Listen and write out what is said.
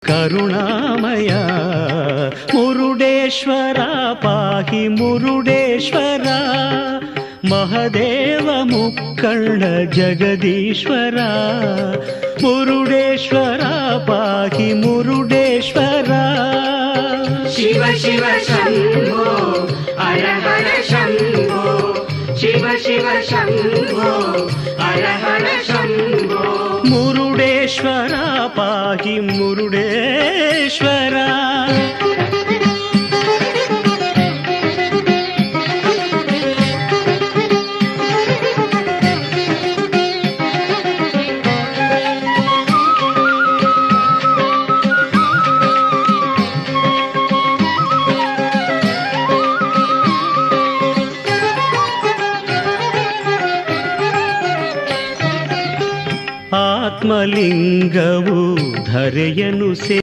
ಕರುಣಾಮಯ ಮುರುಡೇಶ್ವರ ಪಾಹಿ ಮುರುಡೇಶ್ವರ ಮಹದೇವ ಮುಕ್ಕಣ್ಣ ಜಗದೀಶ್ವರ ಮುರುಡೇಶ್ವರ ಪಾಹಿ ಮುರುಡೇಶ್ವರ ಶಿವ ಶಿವ ಶಂಭೋ ಹರ ಹರ ಶಂಭೋ ಶಿವ ಶಿವ ಶಂಭೋ ಹರ ಹರ ಶಂಭೋ ಮುರುಡೇಶ್ವರ ಪಾಹಿ ಮುರುಡೇಶ್ವರ ಆತ್ಮಲಿಂಗವು ಧರೆಯನು